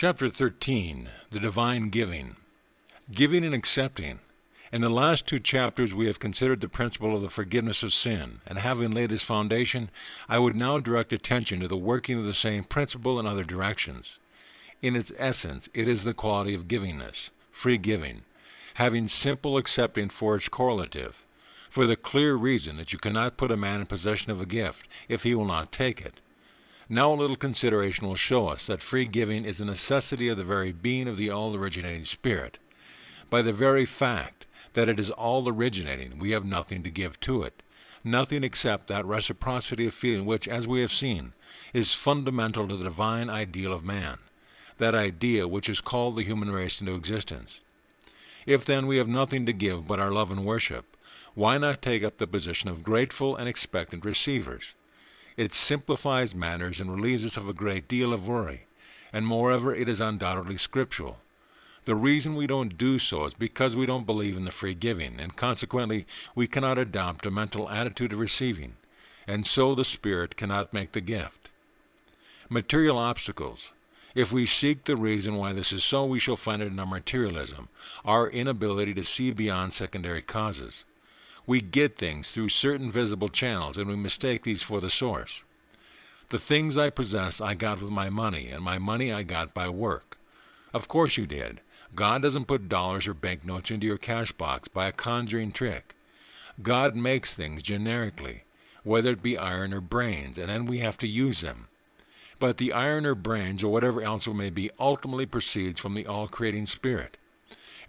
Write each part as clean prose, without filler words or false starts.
Chapter 13, The Divine Giving. Giving and accepting. In the last two chapters we have considered the principle of the forgiveness of sin, and having laid this foundation, I would now direct attention to the working of the same principle in other directions. In its essence, it is the quality of givingness, free giving, having simple accepting for its correlative, for the clear reason that you cannot put a man in possession of a gift if he will not take it. Now a little consideration will show us that free giving is a necessity of the very being of the all-originating Spirit. By the very fact that it is all-originating, we have nothing to give to it, nothing except that reciprocity of feeling which, as we have seen, is fundamental to the divine ideal of man, that idea which is called the human race into existence. If then we have nothing to give but our love and worship, why not take up the position of grateful and expectant receivers? It simplifies matters and relieves us of a great deal of worry, and moreover it is undoubtedly scriptural. The reason we don't do so is because we don't believe in the free giving, and consequently we cannot adopt a mental attitude of receiving, and so the Spirit cannot make the gift. Material obstacles. If we seek the reason why this is so, we shall find it in our materialism, our inability to see beyond secondary causes. We get things through certain visible channels, and we mistake these for the source. The things I possess I got with my money, and my money I got by work. Of course you did. God doesn't put dollars or banknotes into your cash box by a conjuring trick. God makes things generically, whether it be iron or brains, and then we have to use them. But the iron or brains, or whatever else it may be, ultimately proceeds from the all-creating Spirit.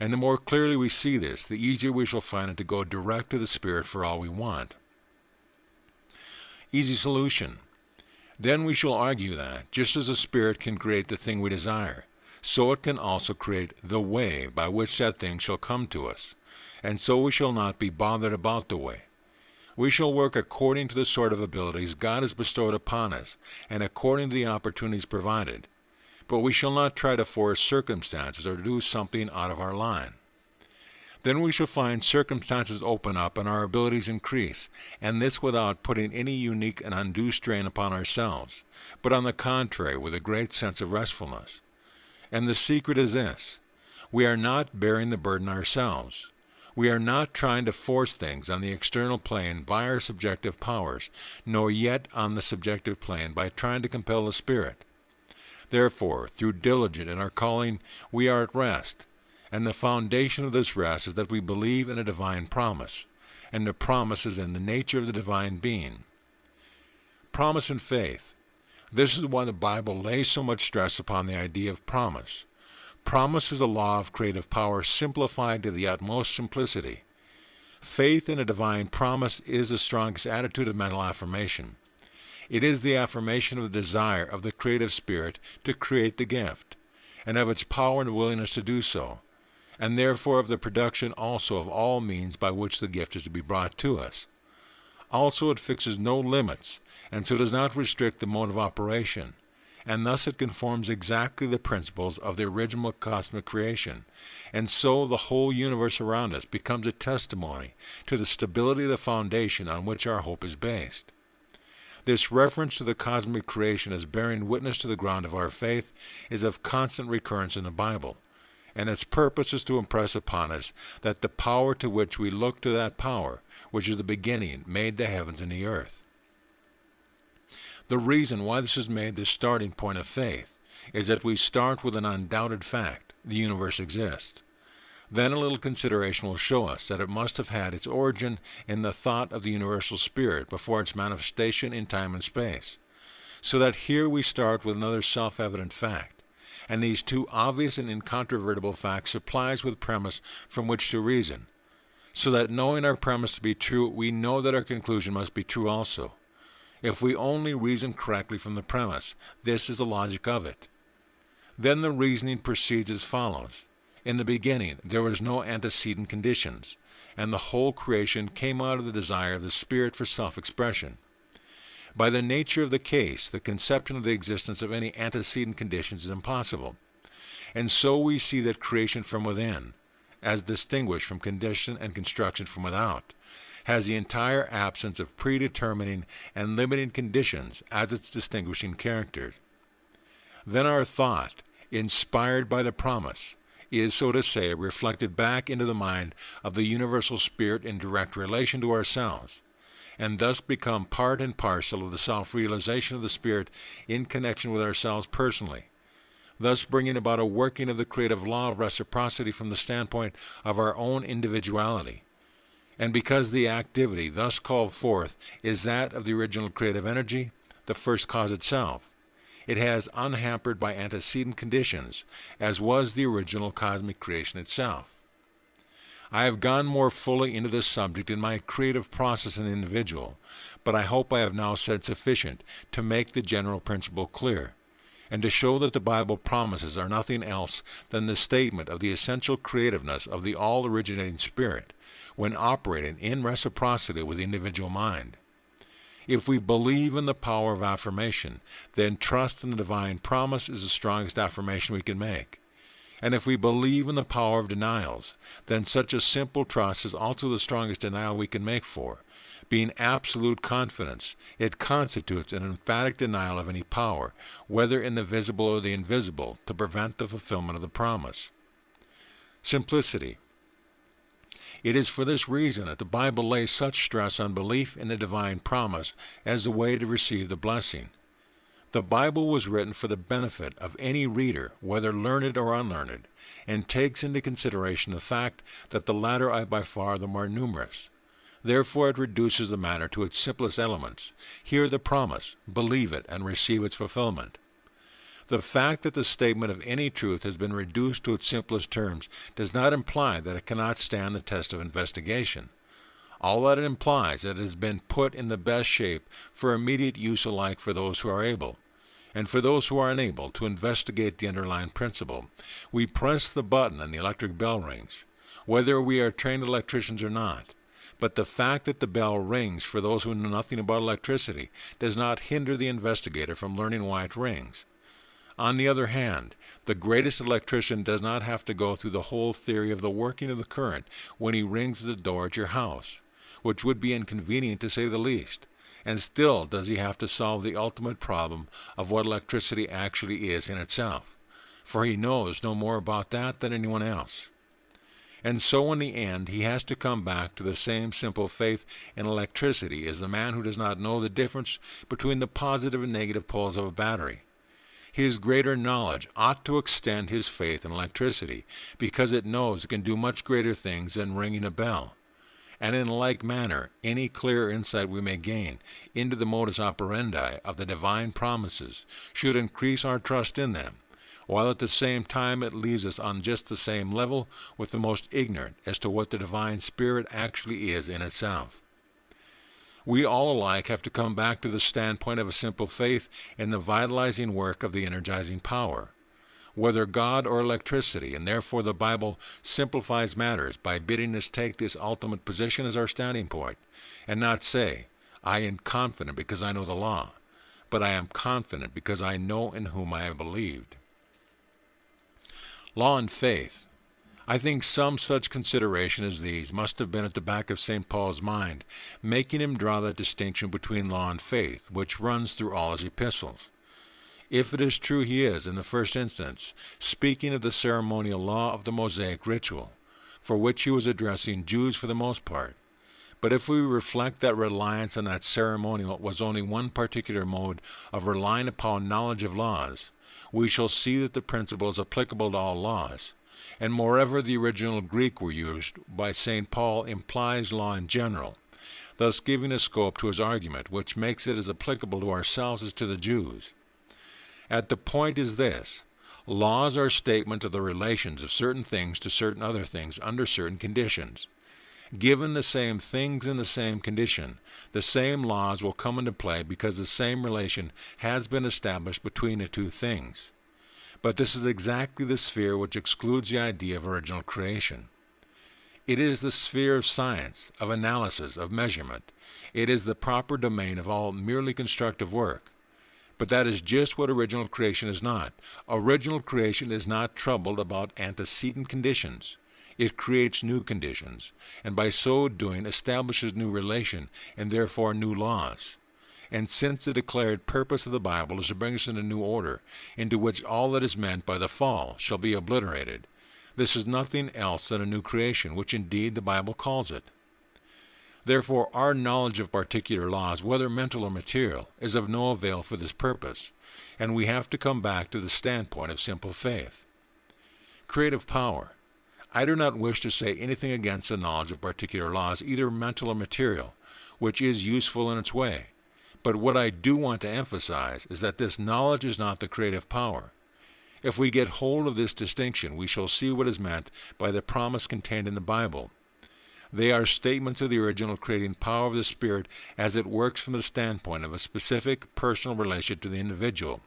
And the more clearly we see this, the easier we shall find it to go direct to the Spirit for all we want. Easy solution. Then we shall argue that, just as the Spirit can create the thing we desire, so it can also create the way by which that thing shall come to us, and so we shall not be bothered about the way. We shall work according to the sort of abilities God has bestowed upon us, and according to the opportunities provided. But we shall not try to force circumstances or do something out of our line. Then we shall find circumstances open up and our abilities increase, and this without putting any unique and undue strain upon ourselves, but on the contrary with a great sense of restfulness. And the secret is this: we are not bearing the burden ourselves. We are not trying to force things on the external plane by our subjective powers, nor yet on the subjective plane by trying to compel the Spirit. Therefore, through diligence in our calling, we are at rest, and the foundation of this rest is that we believe in a divine promise, and the promise is in the nature of the divine being. Promise and faith. This is why the Bible lays so much stress upon the idea of promise. Promise is a law of creative power simplified to the utmost simplicity. Faith in a divine promise is the strongest attitude of mental affirmation. It is the affirmation of the desire of the creative Spirit to create the gift, and of its power and willingness to do so, and therefore of the production also of all means by which the gift is to be brought to us. Also it fixes no limits, and so does not restrict the mode of operation, and thus it conforms exactly the principles of the original cosmic creation, and so the whole universe around us becomes a testimony to the stability of the foundation on which our hope is based. This reference to the cosmic creation as bearing witness to the ground of our faith is of constant recurrence in the Bible, and its purpose is to impress upon us that the power to which we look to that power, which is the beginning, made the heavens and the earth. The reason why this is made the starting point of faith is that we start with an undoubted fact: the universe exists. Then a little consideration will show us that it must have had its origin in the thought of the universal Spirit before its manifestation in time and space. So that here we start with another self-evident fact, and these two obvious and incontrovertible facts supplies with premise from which to reason. So that knowing our premise to be true, we know that our conclusion must be true also. If we only reason correctly from the premise, this is the logic of it. Then the reasoning proceeds as follows. In the beginning, there was no antecedent conditions, and the whole creation came out of the desire of the Spirit for self-expression. By the nature of the case, the conception of the existence of any antecedent conditions is impossible, and so we see that creation from within, as distinguished from condition and construction from without, has the entire absence of predetermining and limiting conditions as its distinguishing characters. Then our thought, inspired by the promise, is, so to say, reflected back into the mind of the universal spirit in direct relation to ourselves, and thus become part and parcel of the self-realization of the spirit in connection with ourselves personally, thus bringing about a working of the creative law of reciprocity from the standpoint of our own individuality. And because the activity thus called forth is that of the original creative energy, the first cause itself, it has unhampered by antecedent conditions, as was the original cosmic creation itself. I have gone more fully into this subject in my creative process in the individual, but I hope I have now said sufficient to make the general principle clear, and to show that the Bible promises are nothing else than the statement of the essential creativeness of the all-originating Spirit when operating in reciprocity with the individual mind. If we believe in the power of affirmation, then trust in the divine promise is the strongest affirmation we can make. And if we believe in the power of denials, then such a simple trust is also the strongest denial we can make, for, being absolute confidence, it constitutes an emphatic denial of any power, whether in the visible or the invisible, to prevent the fulfillment of the promise. Simplicity. It is for this reason that the Bible lays such stress on belief in the divine promise as the way to receive the blessing. The Bible was written for the benefit of any reader, whether learned or unlearned, and takes into consideration the fact that the latter are by far the more numerous. Therefore it reduces the matter to its simplest elements. Hear the promise, believe it, and receive its fulfillment. The fact that the statement of any truth has been reduced to its simplest terms does not imply that it cannot stand the test of investigation. All that it implies is that it has been put in the best shape for immediate use alike for those who are able, and for those who are unable to investigate the underlying principle. We press the button and the electric bell rings, whether we are trained electricians or not. But the fact that the bell rings for those who know nothing about electricity does not hinder the investigator from learning why it rings. On the other hand, the greatest electrician does not have to go through the whole theory of the working of the current when he rings the door at your house, which would be inconvenient to say the least, and still does he have to solve the ultimate problem of what electricity actually is in itself, for he knows no more about that than anyone else. And so in the end he has to come back to the same simple faith in electricity as the man who does not know the difference between the positive and negative poles of a battery. His greater knowledge ought to extend his faith in electricity, because it knows it can do much greater things than ringing a bell. And in like manner, any clear insight we may gain into the modus operandi of the divine promises should increase our trust in them, while at the same time it leaves us on just the same level with the most ignorant as to what the divine Spirit actually is in itself. We all alike have to come back to the standpoint of a simple faith in the vitalizing work of the energizing power, whether God or electricity, and therefore the Bible simplifies matters by bidding us take this ultimate position as our standing point, and not say, I am confident because I know the law, but I am confident because I know in whom I have believed. Law and faith. I think some such consideration as these must have been at the back of St. Paul's mind, making him draw that distinction between law and faith, which runs through all his epistles. If it is true he is, in the first instance, speaking of the ceremonial law of the Mosaic ritual, for which he was addressing Jews for the most part. But if we reflect that reliance on that ceremonial was only one particular mode of relying upon knowledge of laws, we shall see that the principle is applicable to all laws. And moreover, the original Greek word used by St. Paul implies law in general, thus giving a scope to his argument, which makes it as applicable to ourselves as to the Jews. At the point is this: laws are statements of the relations of certain things to certain other things under certain conditions. Given the same things in the same condition, the same laws will come into play because the same relation has been established between the two things. But this is exactly the sphere which excludes the idea of original creation. It is the sphere of science, of analysis, of measurement. It is the proper domain of all merely constructive work. But that is just what original creation is not. Original creation is not troubled about antecedent conditions. It creates new conditions, and by so doing establishes new relation, and therefore new laws. And since the declared purpose of the Bible is to bring us into a new order, into which all that is meant by the fall shall be obliterated, this is nothing else than a new creation, which indeed the Bible calls it. Therefore, our knowledge of particular laws, whether mental or material, is of no avail for this purpose, and we have to come back to the standpoint of simple faith. Creative power. I do not wish to say anything against the knowledge of particular laws, either mental or material, which is useful in its way. But what I do want to emphasize is that this knowledge is not the creative power. If we get hold of this distinction, we shall see what is meant by the promise contained in the Bible. They are statements of the original creating power of the Spirit as it works from the standpoint of a specific personal relation to the individual,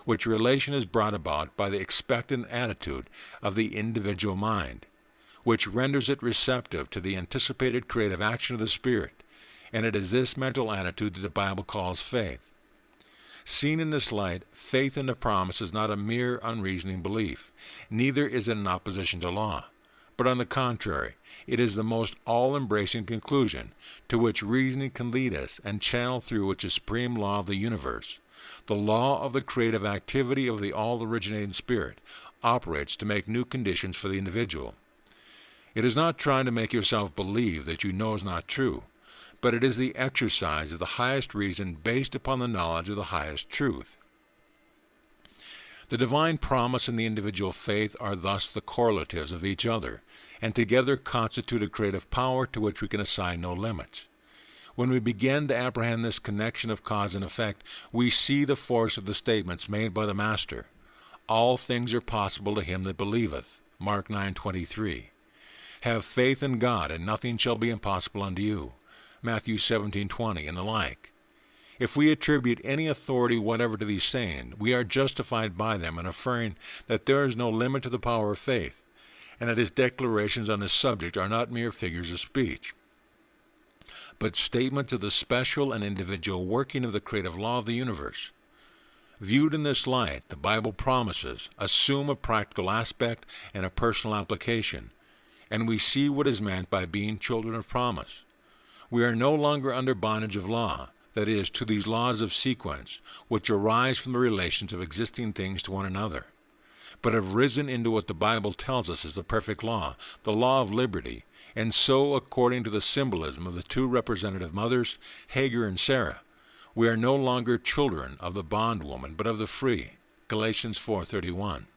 which relation is brought about by the expectant attitude of the individual mind, which renders it receptive to the anticipated creative action of the Spirit, and it is this mental attitude that the Bible calls faith. Seen in this light, faith in the promise is not a mere unreasoning belief, neither is it in opposition to law, but on the contrary, it is the most all-embracing conclusion to which reasoning can lead us and channel through which the supreme law of the universe, the law of the creative activity of the all-originating Spirit, operates to make new conditions for the individual. It is not trying to make yourself believe that you know is not true, but it is the exercise of the highest reason based upon the knowledge of the highest truth. The divine promise and the individual faith are thus the correlatives of each other, and together constitute a creative power to which we can assign no limits. When we begin to apprehend this connection of cause and effect, we see the force of the statements made by the Master. All things are possible to him that believeth. Mark 9:23. Have faith in God, and nothing shall be impossible unto you. Matthew 17:20, and the like. If we attribute any authority whatever to these sayings, we are justified by them in affirming that there is no limit to the power of faith, and that his declarations on this subject are not mere figures of speech, but statements of the special and individual working of the creative law of the universe. Viewed in this light, the Bible promises assume a practical aspect and a personal application, and we see what is meant by being children of promise. We are no longer under bondage of law, that is, to these laws of sequence, which arise from the relations of existing things to one another, but have risen into what the Bible tells us is the perfect law, the law of liberty, and so, according to the symbolism of the two representative mothers, Hagar and Sarah, we are no longer children of the bondwoman, but of the free. Galatians 4:31.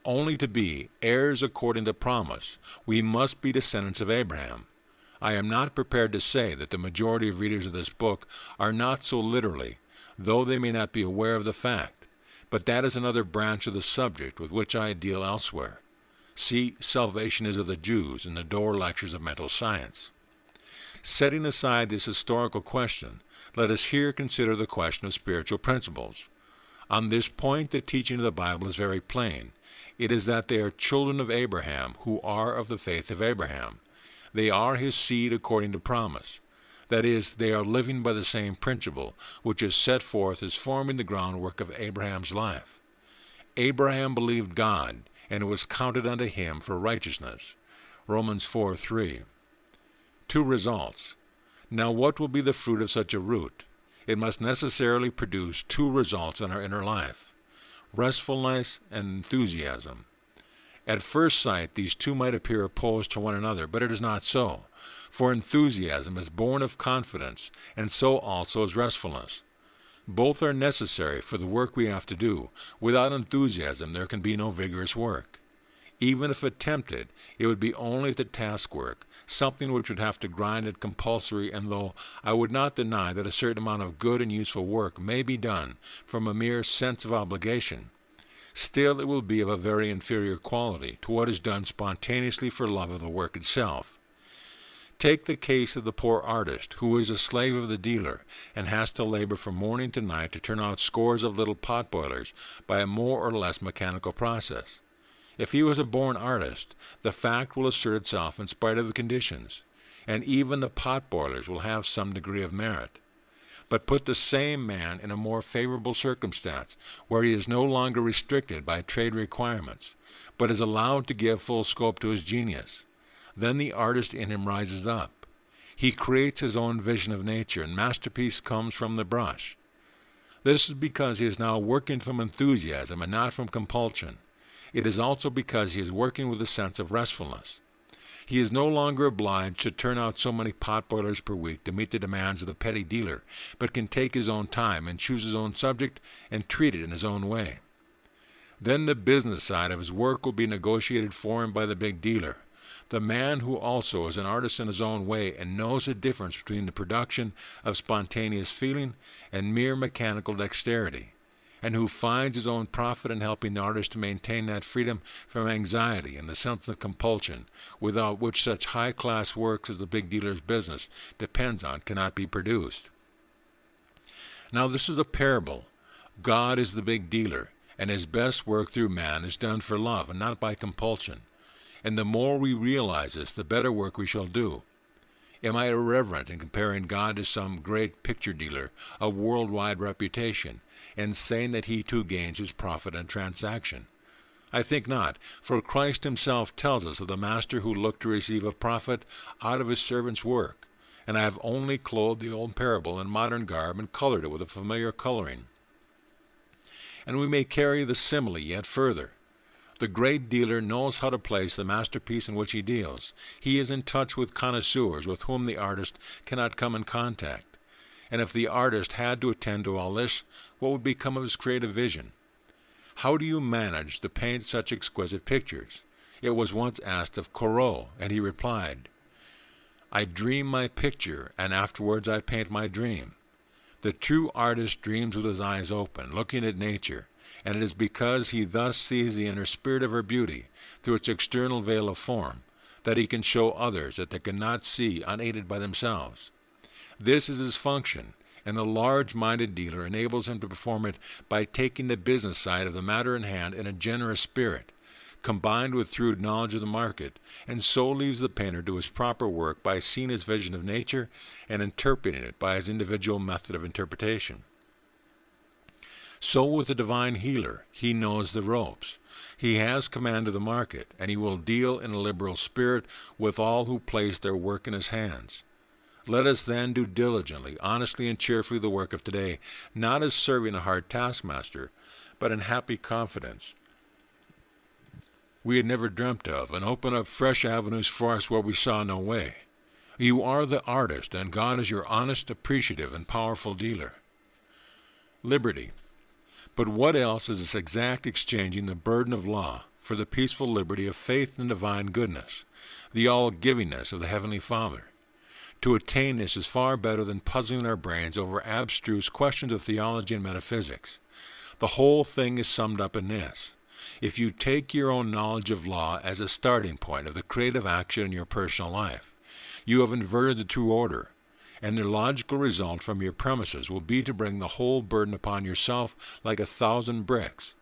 Only to be heirs according to promise, we must be descendants of Abraham. I am not prepared to say that the majority of readers of this book are not so literally, though they may not be aware of the fact, but that is another branch of the subject with which I deal elsewhere. See Salvation is of the Jews in the Door Lectures of Mental Science. Setting aside this historical question, let us here consider the question of spiritual principles. On this point, the teaching of the Bible is very plain. It is that they are children of Abraham, who are of the faith of Abraham. They are his seed according to promise. That is, they are living by the same principle, which is set forth as forming the groundwork of Abraham's life. Abraham believed God, and it was counted unto him for righteousness. Romans 4:3. Two results. Now what will be the fruit of such a root? It must necessarily produce two results in our inner life: restfulness and enthusiasm. At first sight, these two might appear opposed to one another, but it is not so, for enthusiasm is born of confidence, and so also is restfulness. Both are necessary for the work we have to do. Without enthusiasm, there can be no vigorous work. Even if attempted, it would be only at the task work, something which would have to grind at compulsory, and though I would not deny that a certain amount of good and useful work may be done from a mere sense of obligation, still it will be of a very inferior quality to what is done spontaneously for love of the work itself. Take the case of the poor artist who is a slave of the dealer and has to labor from morning to night to turn out scores of little pot boilers by a more or less mechanical process. If he was a born artist, the fact will assert itself in spite of the conditions, and even the pot boilers will have some degree of merit. But put the same man in a more favorable circumstance, where he is no longer restricted by trade requirements, but is allowed to give full scope to his genius. Then the artist in him rises up. He creates his own vision of nature, and masterpiece comes from the brush. This is because he is now working from enthusiasm and not from compulsion. It is also because he is working with a sense of restfulness. He is no longer obliged to turn out so many potboilers per week to meet the demands of the petty dealer, but can take his own time and choose his own subject and treat it in his own way. Then the business side of his work will be negotiated for him by the big dealer, the man who also is an artist in his own way and knows the difference between the production of spontaneous feeling and mere mechanical dexterity, and who finds his own profit in helping the artist to maintain that freedom from anxiety and the sense of compulsion, without which such high-class works as the big dealer's business depends on cannot be produced. Now this is a parable. God is the big dealer, and his best work through man is done for love and not by compulsion. And the more we realize this, the better work we shall do. Am I irreverent in comparing God to some great picture dealer of worldwide reputation, and saying that he too gains his profit and transaction? I think not, for Christ himself tells us of the master who looked to receive a profit out of his servant's work, and I have only clothed the old parable in modern garb and colored it with a familiar coloring. And we may carry the simile yet further. The great dealer knows how to place the masterpiece in which he deals. He is in touch with connoisseurs with whom the artist cannot come in contact. And if the artist had to attend to all this, what would become of his creative vision? How do you manage to paint such exquisite pictures? It was once asked of Corot, and he replied, "I dream my picture, and afterwards I paint my dream." The true artist dreams with his eyes open, looking at nature, and it is because he thus sees the inner spirit of her beauty through its external veil of form that he can show others that they cannot see unaided by themselves. This is his function, and the large-minded dealer enables him to perform it by taking the business side of the matter in hand in a generous spirit, combined with shrewd knowledge of the market, and so leaves the painter to his proper work by seeing his vision of nature and interpreting it by his individual method of interpretation. So with the divine healer, he knows the ropes. He has command of the market, and he will deal in a liberal spirit with all who place their work in his hands. Let us then do diligently, honestly, and cheerfully the work of today, not as serving a hard taskmaster, but in happy confidence we had never dreamt of, and open up fresh avenues for us where we saw no way. You are the artist, and God is your honest, appreciative, and powerful dealer. Liberty. But what else is this exact exchanging the burden of law for the peaceful liberty of faith and divine goodness, the all-givingness of the Heavenly Father? To attain this is far better than puzzling our brains over abstruse questions of theology and metaphysics. The whole thing is summed up in this. If you take your own knowledge of law as a starting point of the creative action in your personal life, you have inverted the true order, and the logical result from your premises will be to bring the whole burden upon yourself like 1,000 bricks.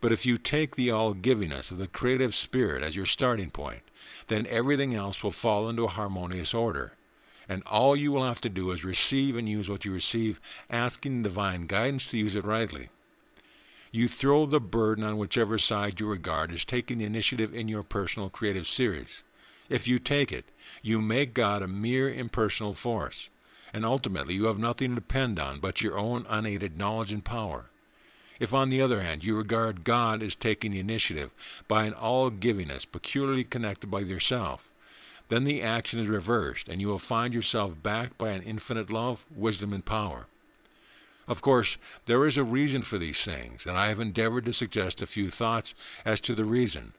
But if you take the all-givingness of the creative spirit as your starting point, then everything else will fall into a harmonious order, and all you will have to do is receive and use what you receive, asking divine guidance to use it rightly. You throw the burden on whichever side you regard as taking the initiative in your personal creative series. If you take it, you make God a mere impersonal force, and ultimately you have nothing to depend on but your own unaided knowledge and power. If, on the other hand, you regard God as taking the initiative by an all-givingness peculiarly connected by yourself, then the action is reversed, and you will find yourself backed by an infinite love, wisdom, and power. Of course, there is a reason for these things, and I have endeavored to suggest a few thoughts as to the reason.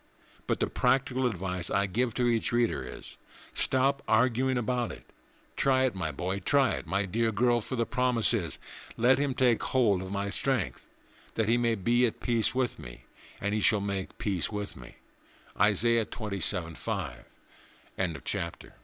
But the practical advice I give to each reader is, stop arguing about it. Try it, my boy, try it, my dear girl, for the promise is, let him take hold of my strength, that he may be at peace with me, and he shall make peace with me. Isaiah 27:5. End of chapter.